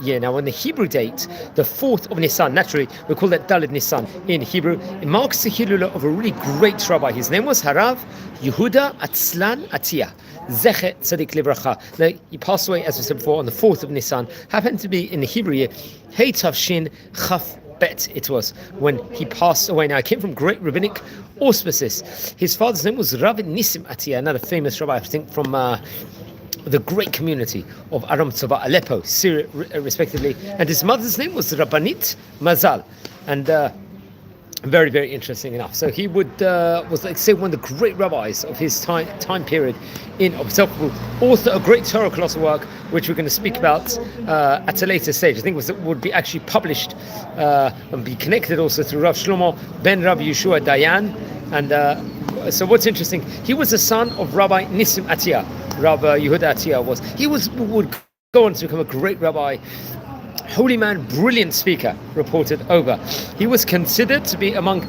year. Now, on the Hebrew date, the 4th of Nisan, naturally, we call that Daled Nisan in Hebrew. It marks the Hilula of a really great rabbi. His name was Harav Yehudah Aslan Attiya. Zeche Tzadik Libracha. Now, he passed away, as we said before, on the 4th of Nisan. Happened to be in the Hebrew year, Hey Tavshin Chaf Bet it was when he passed away. Now, I came from great rabbinic auspices. His father's name was Rabbi Nissim Attiya, another famous rabbi, I think, from the great community of Aram Tzova, Aleppo, Syria, respectively. And his mother's name was Rabbanit Mazal. And very, very interesting enough. So he was, like, say, one of the great rabbis of his time period in of himself. Author a great Torah colossal work, which we're going to speak about at a later stage. I think would be actually published and be connected also through Rav Shlomo ben Rabbi Yeshua Dayan. And so what's interesting, he was the son of Rabbi Nissim Attiya. Rabbi Yehudah Attiya would go on to become a great rabbi, holy man, brilliant speaker, reported over. He was considered to be among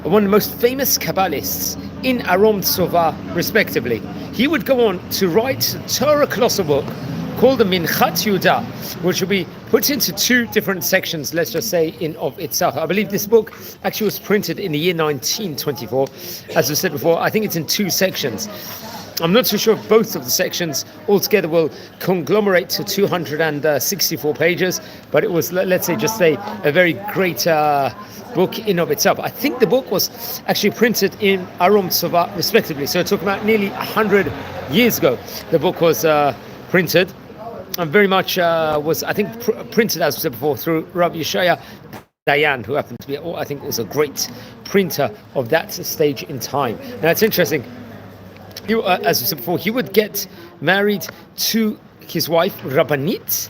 one of the most famous Kabbalists in Aram Tzova, respectively. He would go on to write a Torah colossal book called the Minchat Yehudah, which will be put into two different sections, let's just say, in of itself. I believe this book actually was printed in the year 1924. As I said before, I think it's in two sections. I'm not too sure if both of the sections altogether will conglomerate to 264 pages, but it was, let's say, just a very great book in of itself. I think the book was actually printed in Aram Tzova, respectively. So it took about nearly 100 years ago. The book was printed, and very much was, I think, printed, as we said before, through Rabbi Yeshaya Dayan, who happened to be, I think, was a great printer of that stage in time. Now, it's interesting. As we said before, he would get married to his wife, Rabbanit.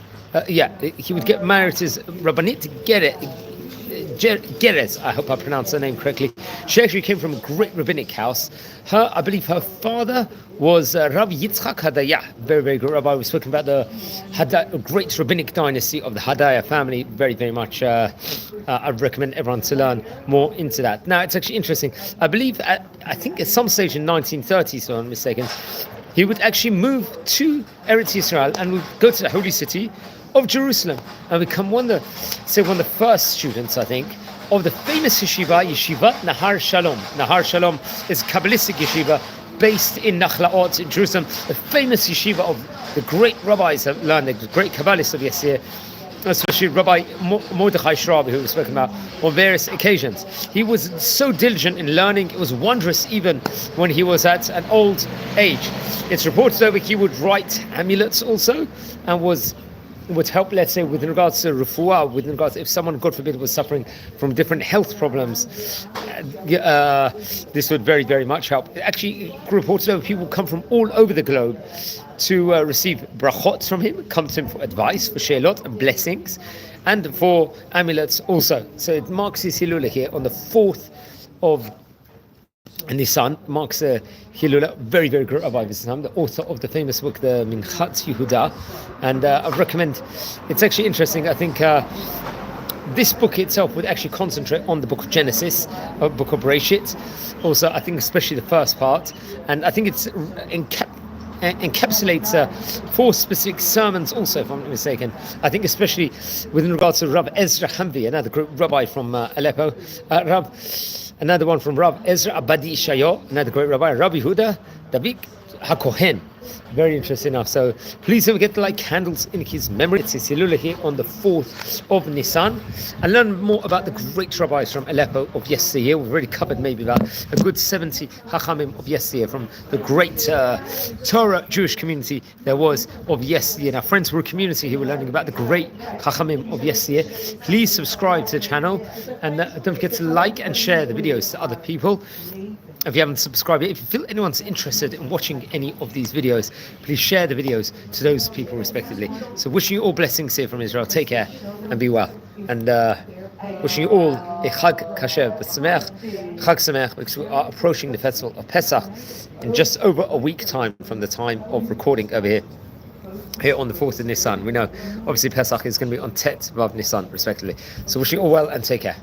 He would get married to his Rabbanit Gerez. I hope I pronounced her name correctly. She actually came from a great rabbinic house. I believe her father was Rabbi Yitzchak Hadaya, very, very good rabbi. We're speaking about the great rabbinic dynasty of the Hadaya family. Very, very much. I'd recommend everyone to learn more into that. Now, it's actually interesting. I believe, I think at some stage in 1930, so I'm not mistaken, he would actually move to Eretz Yisrael and would go to the holy city of Jerusalem and become one of the first students, I think, of the famous yeshiva, Nahar Shalom. Nahar Shalom is a Kabbalistic yeshiva based in Nachlaot in Jerusalem, the famous yeshiva of the great rabbis that learned, the great Kabbalists of yesteryear, especially Rabbi Mordechai Shrabi, who we've spoken about on various occasions. He was so diligent in learning, it was wondrous even when he was at an old age. It's reported over he would write amulets also, and would help, let's say, with regards to refuah, with regards to if someone, God forbid, was suffering from different health problems, this would very, very much help. Actually, reported over people come from all over the globe to receive brachot from him, come to him for advice, for sheilot and blessings, and for amulets also. So it marks his hilula here on the 4th of Nisan, marks a hilula, very, very great rabbi this time, the author of the famous book, the Minchat Yehudah. And I recommend, it's actually interesting, I think this book itself would actually concentrate on the book of Genesis, book of Bereshit, also I think especially the first part, and I think it's encapsulates 4 specific sermons also, if I'm not mistaken. I think especially with regards to Rav Ezra Hamvi, another great rabbi from Aleppo, another one from Rav Ezra Abadi Shayo, another great rabbi, Rabbi Yehudah David HaKohen. Very interesting enough. So please don't forget to light candles in his memory. It's his Hilula here on the 4th of Nisan, and learn more about the great rabbis from Aleppo of yesteryear. We've already covered maybe about a good 70 Chachamim of yesteryear from the great Torah Jewish community there was of yesteryear. Now, friends, we're a community here. We're learning about the great Chachamim of yesteryear. Please subscribe to the channel, and don't forget to like and share the videos to other people. If you haven't subscribed yet, if you feel anyone's interested in watching any of these videos, please share the videos to those people respectively. So wishing you all blessings here from Israel. Take care and be well. And wishing you all a Chag Kasher B'Sameach, Chag Sameach, because we are approaching the festival of Pesach in just over a week time from the time of recording over here on the 4th of Nisan. We know obviously Pesach is going to be on Tet Vav Nisan respectively. So wishing you all well and take care.